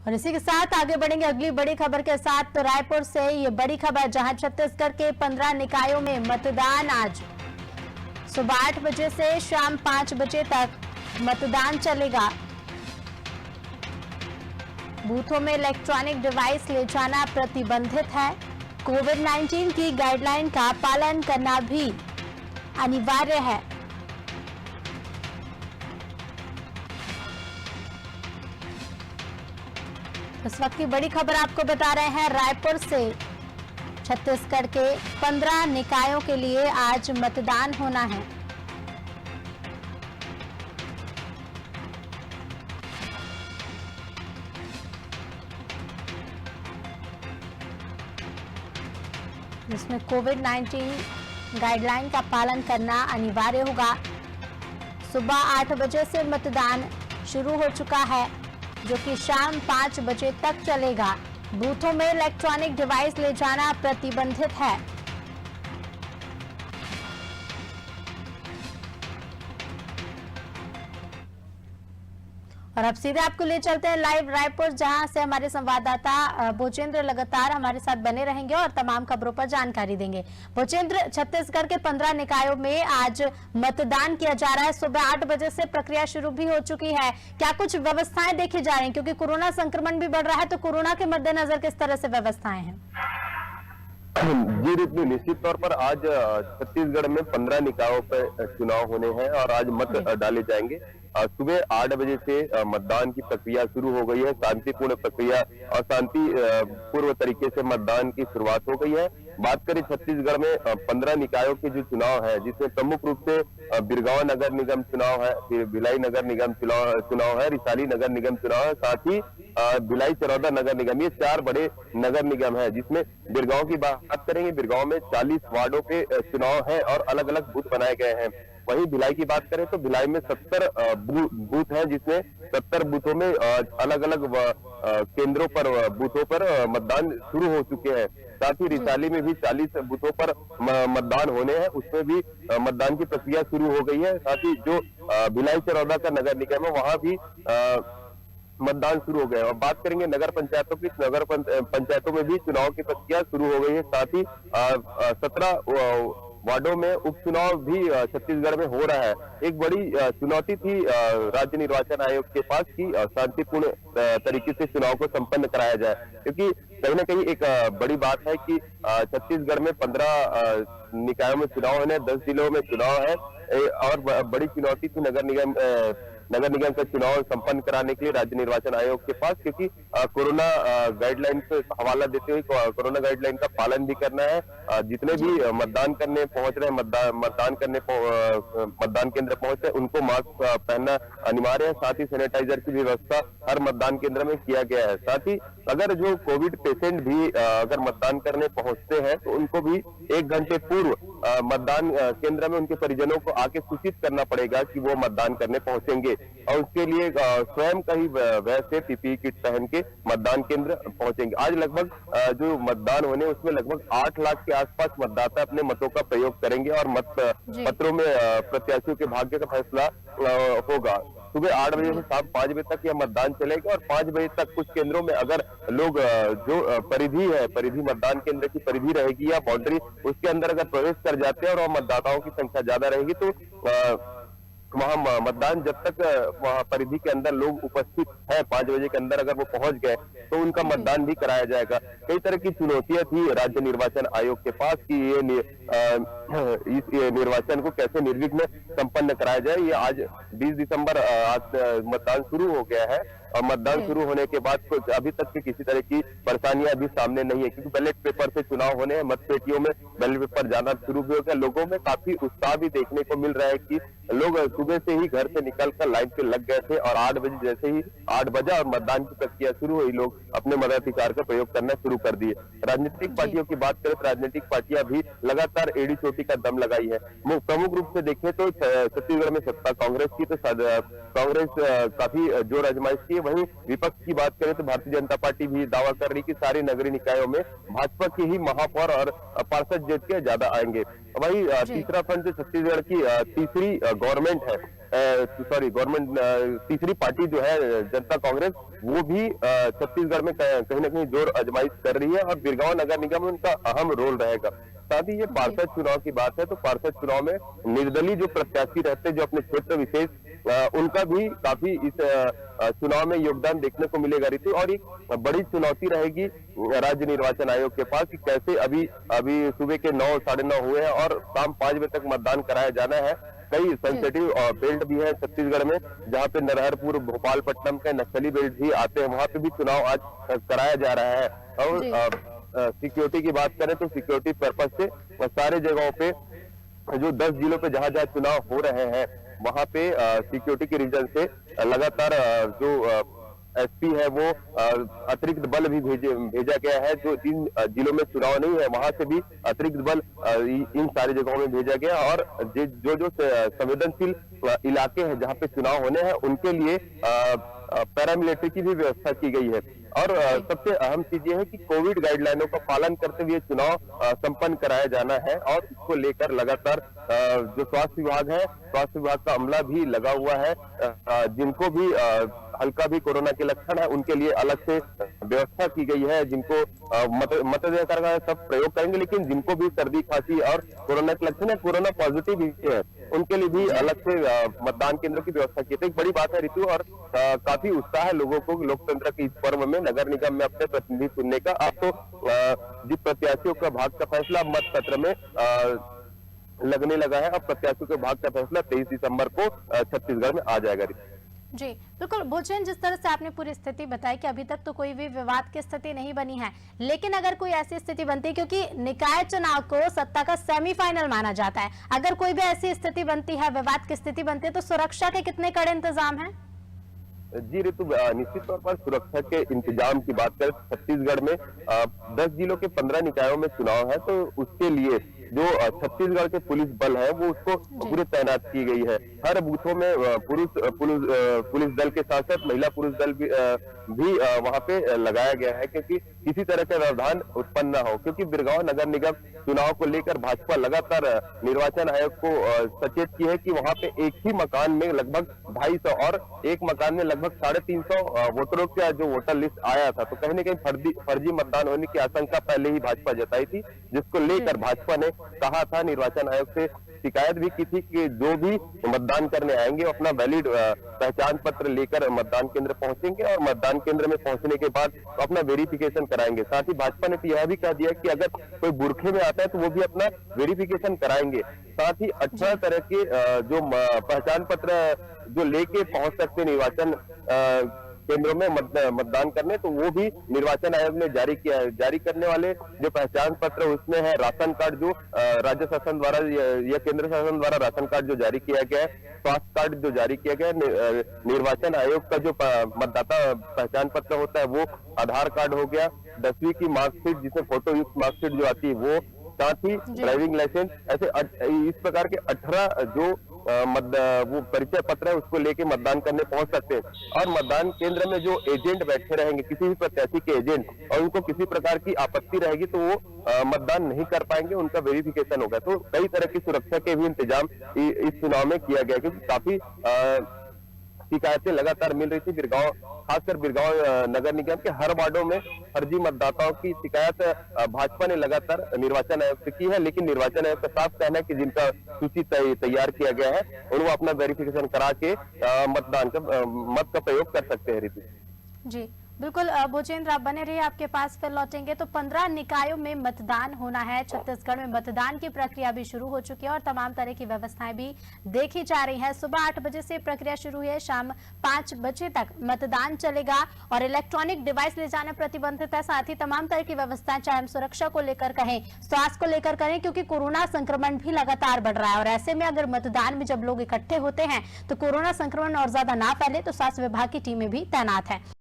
और इसी के साथ आगे बढ़ेंगे अगली बड़ी खबर के साथ। तो रायपुर से ये बड़ी खबर, जहां छत्तीसगढ़ के 15 निकायों में मतदान आज सुबह 8 बजे से शाम 5 बजे तक मतदान चलेगा। बूथों में इलेक्ट्रॉनिक डिवाइस ले जाना प्रतिबंधित है। कोविड-19 की गाइडलाइन का पालन करना भी अनिवार्य है। इस वक्त की बड़ी खबर आपको बता रहे हैं रायपुर से। छत्तीसगढ़ के 15 निकायों के लिए आज मतदान होना है। जिसमें कोविड-19 गाइडलाइन का पालन करना अनिवार्य होगा। सुबह 8 बजे से मतदान शुरू हो चुका है, जो कि शाम 5 बजे तक चलेगा। बूथों में इलेक्ट्रॉनिक डिवाइस ले जाना प्रतिबंधित है। और अब सीधे आपको ले चलते हैं लाइव रायपुर, जहां से हमारे संवाददाता भोजेंद्र लगातार हमारे साथ बने रहेंगे और तमाम खबरों पर जानकारी देंगे। भोजेंद्र, छत्तीसगढ़ के 15 निकायों में आज मतदान किया जा रहा है। सुबह 8 बजे से प्रक्रिया शुरू भी हो चुकी है। क्या कुछ व्यवस्थाएं देखी जा रही हैं, क्योंकि कोरोना संक्रमण भी बढ़ रहा है, तो कोरोना के मद्देनजर किस तरह से व्यवस्थाएं हैं? जी रितु, निश्चित तौर पर आज छत्तीसगढ़ में 15 निकायों पर चुनाव होने हैं और आज मत डाले जाएंगे। सुबह 8 बजे से मतदान की प्रक्रिया शुरू हो गई है। शांतिपूर्ण प्रक्रिया और शांति पूर्व तरीके से मतदान की शुरुआत हो गई है। बात करें छत्तीसगढ़ में 15 निकायों के जो चुनाव है, जिसमें प्रमुख रूप से बिरगांव नगर निगम चुनाव है, फिर भिलाई नगर निगम चुनाव है, रिसाली नगर निगम चुनाव है, साथ ही भिलाई चरौदा नगर निगम, ये 4 बड़े नगर निगम है। जिसमें बिरगांव की बात करेंगे, बिरगांव में 40 वार्डों के चुनाव है और अलग अलग बूथ बनाए गए हैं। वहीं भिलाई की बात करें तो भिलाई में 70 बूथ हैं, जिसमें 70 बूथों में अलग अलग केंद्रों पर बूथों पर मतदान शुरू हो चुके हैं। साथ ही रिसाली में भी 40 बूथों पर मतदान होने हैं, उसमें भी मतदान की प्रक्रिया शुरू हो गई है। साथ ही जो भिलाई चरौदा का नगर निगम है, वहां भी मतदान शुरू हो गया। और बात करेंगे नगर पंचायतों की, नगर पंचायतों में भी चुनाव की प्रक्रिया शुरू हो गई है। साथ ही 17 वार्डों में उपचुनाव भी छत्तीसगढ़ में हो रहा है। एक बड़ी चुनौती थी राज्य निर्वाचन आयोग के पास कि शांतिपूर्ण तरीके से चुनाव को संपन्न कराया जाए, क्योंकि कहीं ना कहीं एक बड़ी बात है कि छत्तीसगढ़ में 15 निकायों में चुनाव होने, 10 जिलों में चुनाव है। और बड़ी चुनौती थी नगर निगम का चुनाव संपन्न कराने के लिए राज्य निर्वाचन आयोग के पास, क्योंकि कोरोना गाइडलाइन से हवाला देते हुए कोरोना गाइडलाइन का पालन भी करना है। जितने भी मतदान करने पहुंच रहे हैं, मतदान केंद्र पहुंच रहे, उनको मास्क पहनना अनिवार्य है। साथ ही सैनिटाइजर की व्यवस्था हर मतदान केंद्र में किया गया है। साथ ही अगर जो कोविड पेशेंट भी अगर मतदान करने पहुंचते हैं, तो उनको भी 1 घंटे पूर्व मतदान केंद्र में उनके परिजनों को आके सूचित करना पड़ेगा कि वो मतदान करने पहुंचेंगे, और उसके लिए स्वयं का ही वैसे पीपीई किट पहन के मतदान केंद्र पहुंचेंगे। आज लगभग जो मतदान होने, उसमें लगभग 8 लाख के आसपास मतदाता अपने मतों का प्रयोग करेंगे और मत पत्रों में प्रत्याशियों के भाग्य का फैसला होगा। सुबह 8 बजे से शाम 5 बजे तक यह मतदान चलेगा और 5 बजे तक कुछ केंद्रों में अगर लोग जो परिधि मतदान केंद्र की परिधि रहेगी या बाउंड्री, उसके अंदर अगर प्रवेश कर जाते हैं और मतदाताओं की संख्या ज्यादा रहेगी, तो वहां मतदान जब तक वहां परिधि के अंदर लोग उपस्थित है 5 बजे के अंदर अगर वो पहुंच गए, तो उनका मतदान भी कराया जाएगा। कई तरह की चुनौतियां थी राज्य निर्वाचन आयोग के पास कि इस निर्वाचन को कैसे निर्विघ्न संपन्न कराया जाए। ये आज 20 दिसंबर आज मतदान शुरू हो गया है और मतदान शुरू होने के बाद कुछ अभी तक की किसी तरह की परेशानियां अभी सामने नहीं है, क्योंकि बैलेट पेपर से चुनाव होने हैं। मतपेटियों में बैलेट पेपर जाना शुरू भी हो गया। लोगों में काफी उत्साह भी देखने को मिल रहा है कि लोग सुबह से ही घर से निकलकर लाइन पे लग गए थे और 8 बजे जैसे ही 8 बजा और मतदान की प्रक्रिया शुरू हुई, लोग अपने मताधिकार का प्रयोग करना शुरू कर दिए। राजनीतिक पार्टियों की बात करें तो राजनीतिक पार्टियां भी लगातार एड़ी चोटी का दम लगाई है। प्रमुख रूप से देखें तो छत्तीसगढ़ में सत्ता कांग्रेस की, तो कांग्रेस काफी जोर आजमाइश की। वहीं विपक्ष की बात करें तो भारतीय जनता पार्टी भी दावा कर रही कि सारे नगरीय निकायों में भाजपा के ही महापौर और पार्षद जीत के ज्यादा आएंगे। वही तीसरा फ्रंट जो छत्तीसगढ़ की तीसरी गवर्नमेंट है, गवर्नमेंट तीसरी पार्टी जो है जनता कांग्रेस, वो भी छत्तीसगढ़ में कहीं ना कहीं जोर आजमाइश कर रही है और बिरगांव नगर निगम में उनका अहम रोल रहेगा। साथ ही ये पार्षद चुनाव की बात है तो पार्षद चुनाव में निर्दलीय जो प्रत्याशी रहते हैं जो अपने क्षेत्र विशेष, उनका भी काफी इस चुनाव में योगदान देखने को मिलेगा ऋतु। और एक बड़ी चुनौती रहेगी राज्य निर्वाचन आयोग के पास कि कैसे अभी सुबह के 9 साढ़े 9 हुए हैं और शाम 5 बजे तक मतदान कराया जाना है। कई सेंसिटिव बेल्ट भी है छत्तीसगढ़ में, जहां पे नरहरपुर, भोपालपट्टनम के नक्सली बेल्ट भी आते हैं, वहां पे भी चुनाव आज कराया जा रहा है। और सिक्योरिटी की बात करें तो सिक्योरिटी पर्पज से सारे जगहों पे जो 10 जिलों पे जहां जहां चुनाव हो रहे हैं वहां पे सिक्योरिटी के रीजन से लगातार जो एसपी है वो अतिरिक्त बल भी भेजा गया है। जो जिन जिलों में चुनाव नहीं है वहां से भी अतिरिक्त बल इन सारी जगहों में भेजा गया और जो संवेदनशील इलाके हैं जहां पे चुनाव होने हैं उनके लिए पैरामिलिट्री की भी व्यवस्था की गई है। और सबसे अहम चीज ये है कि कोविड गाइडलाइनों का पालन करते हुए चुनाव संपन्न कराया जाना है और इसको लेकर लगातार जो स्वास्थ्य विभाग है, स्वास्थ्य विभाग का अमला भी लगा हुआ है। जिनको भी हल्का भी कोरोना के लक्षण है उनके लिए अलग से व्यवस्था की गई है। जिनको मतदान का सब प्रयोग करेंगे, लेकिन जिनको भी सर्दी खांसी और कोरोना के लक्षण है, कोरोना पॉजिटिव भी है, उनके लिए भी अलग से मतदान केंद्रों की व्यवस्था की। तो एक बड़ी बात है ऋतु और काफी उत्साह है लोगों को लोकतंत्र के इस पर्व में नगर निगम में अपने प्रतिनिधि चुनने का। अब तो जिस प्रत्याशियों का भाग का फैसला मत पत्र में लगने लगा है, अब प्रत्याशियों के भाग का फैसला 23 दिसंबर को छत्तीसगढ़ में आ जाएगा। जी बिल्कुल भोजन, जिस तरह से आपने पूरी स्थिति बताई कि अभी तक तो कोई भी विवाद की स्थिति नहीं बनी है, लेकिन अगर कोई ऐसी स्थिति बनती है, क्योंकि निकाय चुनाव को सत्ता का सेमीफाइनल माना जाता है, अगर कोई भी ऐसी स्थिति बनती है, विवाद की स्थिति बनती है, तो सुरक्षा के कितने कड़े इंतजाम हैं? जी ऋतु, निश्चित तौर पर सुरक्षा के इंतजाम की बात करें छत्तीसगढ़ में 10 जिलों के 15 निकायों में चुनाव है, तो उसके लिए जो छत्तीसगढ़ के पुलिस बल है वो उसको पूरी तैनात की गई है। हर बूथों में पुलिस दल के साथ साथ महिला पुलिस दल भी वहां पे लगाया गया है, क्योंकि किसी तरह का व्यवधान उत्पन्न न हो। क्योंकि बिरगांव नगर निगम चुनाव को लेकर भाजपा लगातार निर्वाचन आयोग को सचेत की है कि वहां पे एक ही मकान में लगभग 250 और एक मकान में लगभग 350 वोटरों का जो वोटर लिस्ट आया था, तो कहीं न कहीं फर्जी मतदान होने की आशंका पहले ही भाजपा जताई थी, जिसको लेकर भाजपा ने कहा था, निर्वाचन आयोग से शिकायत भी की थी कि जो भी मतदान करने आएंगे अपना वैलिड पहचान पत्र लेकर मतदान केंद्र पहुंचेंगे और मतदान केंद्र में पहुंचने के बाद अपना वेरिफिकेशन कराएंगे। साथ ही भाजपा ने यह भी कह दिया कि अगर कोई बुरखे में आता है तो वो भी अपना वेरिफिकेशन कराएंगे। साथ ही 18 तरह के जो पहचान पत्र जो लेके पहुंच सकते निर्वाचन केंद्रों में मतदान करने, तो वो भी निर्वाचन आयोग ने जारी किया है। जारी करने वाले जो पहचान पत्र उसमें है राशन कार्ड, जो राज्य शासन द्वारा या केंद्र शासन द्वारा राशन कार्ड जो जारी किया गया है, स्वास्थ्य कार्ड जो जारी किया गया है, निर्वाचन आयोग का जो मतदाता पहचान पत्र होता है वो आधार कार्ड हो गया, 10वीं की मार्कशीट जिसमें फोटो युक्त मार्कशीट जो आती है वो, साथ ही ड्राइविंग लाइसेंस, ऐसे इस प्रकार के 18 जो वो परिचय पत्र है उसको लेके मतदान करने पहुंच सकते हैं। और मतदान केंद्र में जो एजेंट बैठे रहेंगे, किसी भी प्रत्याशी के एजेंट, और उनको किसी प्रकार की आपत्ति रहेगी तो वो मतदान नहीं कर पाएंगे, उनका वेरिफिकेशन होगा। तो कई तरह की सुरक्षा के भी इंतजाम इस चुनाव में किया गया, क्योंकि काफी शिकायतें लगातार मिल रही थी। बिरगांव, खासकर बिरगांव नगर निगम के हर वार्डों में फर्जी मतदाताओं की शिकायत भाजपा ने लगातार निर्वाचन आयोग से की है, लेकिन निर्वाचन आयोग का साफ कहना है कि जिनका सूची तैयार किया गया है उनको अपना वेरिफिकेशन करा के मत का प्रयोग कर सकते हैं। ऋतु जी बिल्कुल भोजेंद्र, आप बने रहिए, आपके पास फिर लौटेंगे। तो 15 निकायों में मतदान होना है छत्तीसगढ़ में। मतदान की प्रक्रिया भी शुरू हो चुकी है और तमाम तरह की व्यवस्थाएं भी देखी जा रही हैं। सुबह 8 बजे से प्रक्रिया शुरू हुई है, शाम 5 बजे तक मतदान चलेगा और इलेक्ट्रॉनिक डिवाइस ले जाना प्रतिबंधित है। साथ ही तमाम तरह की व्यवस्थाएं, चाहे हम सुरक्षा को लेकर कहें, स्वास्थ्य को लेकर करें, क्योंकि कोरोना संक्रमण भी लगातार बढ़ रहा है और ऐसे में अगर मतदान में जब लोग इकट्ठे होते हैं तो कोरोना संक्रमण और ज्यादा ना फैले, तो स्वास्थ्य विभाग की टीमें भी तैनात है।